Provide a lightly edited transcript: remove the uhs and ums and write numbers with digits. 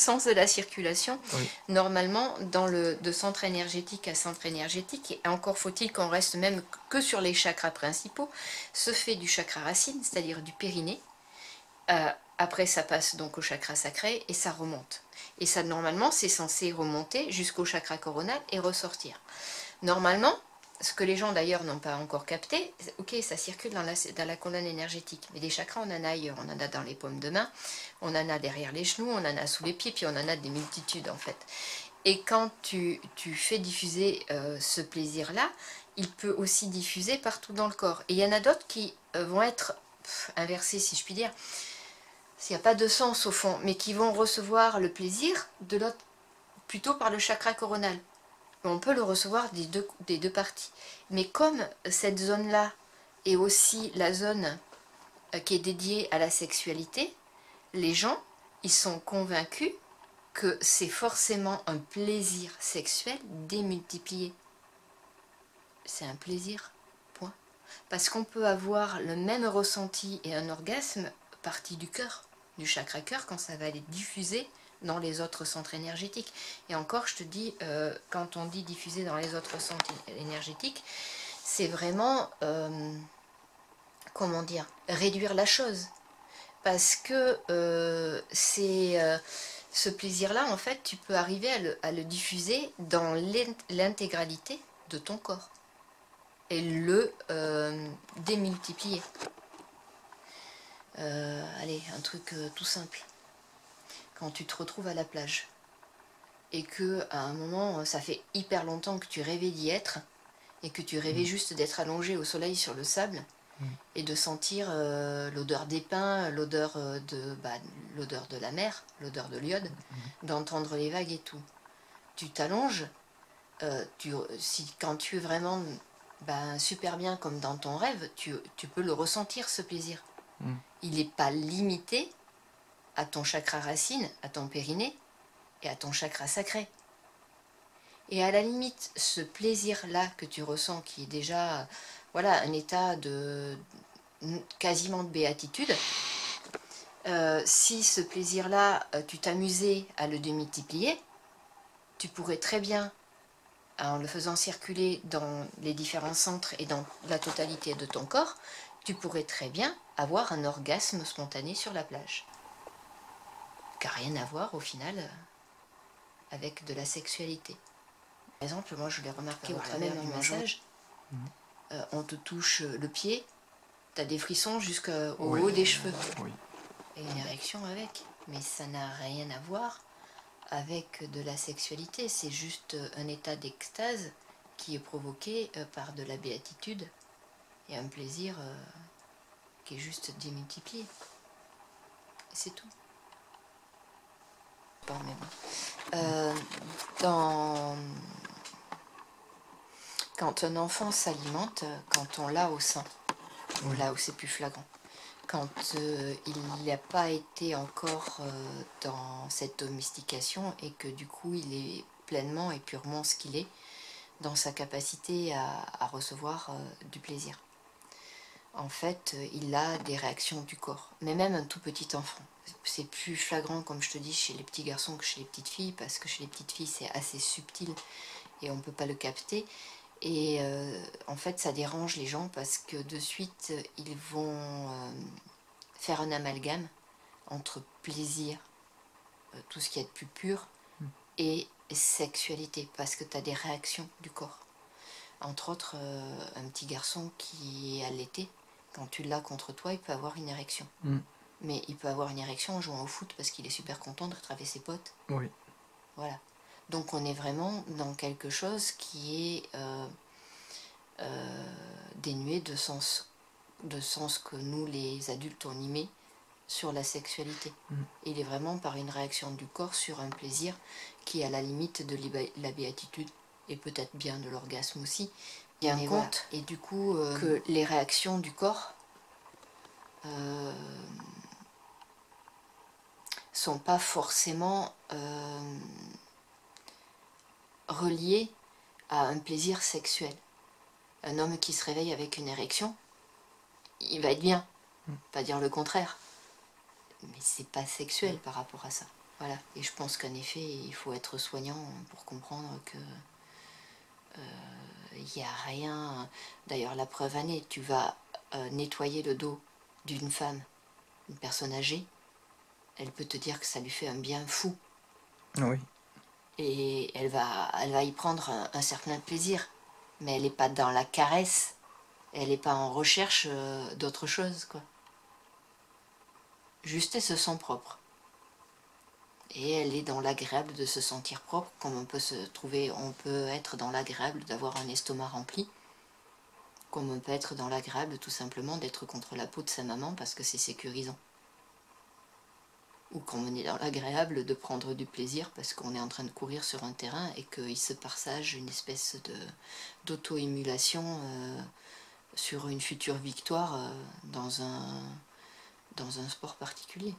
sens de la circulation, Oui. normalement, de centre énergétique à centre énergétique, et encore faut-il qu'on reste même que sur les chakras principaux, se fait du chakra racine, c'est-à-dire du périnée. Après, ça passe donc au chakra sacré et ça remonte. Et ça, normalement, c'est censé remonter jusqu'au chakra coronal et ressortir. Normalement, ce que les gens d'ailleurs n'ont pas encore capté, ok, ça circule dans la colonne énergétique, mais des chakras, on en a ailleurs. On en a dans les paumes de main, on en a derrière les genoux, on en a sous les pieds, puis on en a des multitudes en fait. Et quand tu fais diffuser ce plaisir-là, il peut aussi diffuser partout dans le corps. Et il y en a d'autres qui vont être inversés, si je puis dire, s'il n'y a pas de sens au fond, mais qui vont recevoir le plaisir de l'autre plutôt par le chakra coronal. On peut le recevoir des deux parties. Mais comme cette zone-là est aussi la zone qui est dédiée à la sexualité, les gens, ils sont convaincus que c'est forcément un plaisir sexuel démultiplié. C'est un plaisir, point. Parce qu'on peut avoir le même ressenti et un orgasme parti du cœur, du chakra cœur, quand ça va aller diffuser dans les autres centres énergétiques. Et encore, je te dis, quand on dit diffuser dans les autres centres énergétiques, c'est vraiment, comment dire, réduire la chose. Parce que ce plaisir-là, en fait, tu peux arriver à le diffuser dans l'intégralité de ton corps et le démultiplier. Allez, un truc tout simple. Quand tu te retrouves à la plage et que à un moment, ça fait hyper longtemps que tu rêvais d'y être et que tu rêvais juste d'être allongé au soleil sur le sable et de sentir l'odeur des pins, l'odeur de la mer, l'odeur de l'iode, d'entendre les vagues et tout. Tu t'allonges, quand tu es vraiment super bien comme dans ton rêve, tu peux le ressentir, ce plaisir. Il n'est pas limité à ton chakra racine, à ton périnée et à ton chakra sacré. Et à la limite, ce plaisir-là que tu ressens, qui est déjà voilà, un état de quasiment de béatitude, si ce plaisir-là, tu t'amusais à le démultiplier, tu pourrais très bien, en le faisant circuler dans les différents centres et dans la totalité de ton corps, tu pourrais très bien avoir un orgasme spontané sur la plage. Qui n'a rien à voir au final avec de la sexualité. Par exemple, moi je l'ai remarqué au travers du massage, on te touche le pied, tu as des frissons jusqu'au haut des cheveux. Et une érection avec. Mais ça n'a rien à voir avec de la sexualité, c'est juste un état d'extase qui est provoqué par de la béatitude et un plaisir qui est juste démultiplié. Et c'est tout. Pas même. Quand un enfant s'alimente, quand on l'a au sein, là où c'est plus flagrant, quand il n'a pas été encore dans cette domestication et que du coup il est pleinement et purement ce qu'il est dans sa capacité à recevoir du plaisir. En fait, il a des réactions du corps, mais même un tout petit enfant. C'est plus flagrant, comme je te dis, chez les petits garçons que chez les petites filles, parce que chez les petites filles c'est assez subtil et on ne peut pas le capter. Et en fait ça dérange les gens parce que de suite ils vont faire un amalgame entre plaisir, tout ce qui est de plus pur, et sexualité, parce que tu as des réactions du corps. Entre autres, un petit garçon qui est allaité, quand tu l'as contre toi, il peut avoir une érection. Mais il peut avoir une érection en jouant au foot parce qu'il est super content de retrouver ses potes. Oui. Voilà. Donc on est vraiment dans quelque chose qui est dénué de sens que nous les adultes on y met sur la sexualité. Il est vraiment par une réaction du corps sur un plaisir qui est à la limite de la béatitude et peut-être bien de l'orgasme aussi. Bien compte, voilà. Et du coup que les réactions du corps sont pas forcément reliées à un plaisir sexuel. Un homme qui se réveille avec une érection, il va être bien, pas dire le contraire. Mais c'est pas sexuel par rapport à ça. Voilà, et je pense qu'en effet, il faut être soignant pour comprendre que il n'y a rien. D'ailleurs, la preuve en est, tu vas nettoyer le dos d'une femme, une personne âgée, elle peut te dire que ça lui fait un bien fou. Oui. Et elle va y prendre un certain plaisir. Mais elle n'est pas dans la caresse, elle n'est pas en recherche d'autre chose, quoi. Juste elle se sent propre. Et elle est dans l'agréable de se sentir propre, comme on peut être dans l'agréable d'avoir un estomac rempli, comme on peut être dans l'agréable tout simplement d'être contre la peau de sa maman parce que c'est sécurisant. Ou comme on est dans l'agréable de prendre du plaisir parce qu'on est en train de courir sur un terrain et qu'il se partage une espèce d'auto-émulation sur une future victoire dans un sport particulier.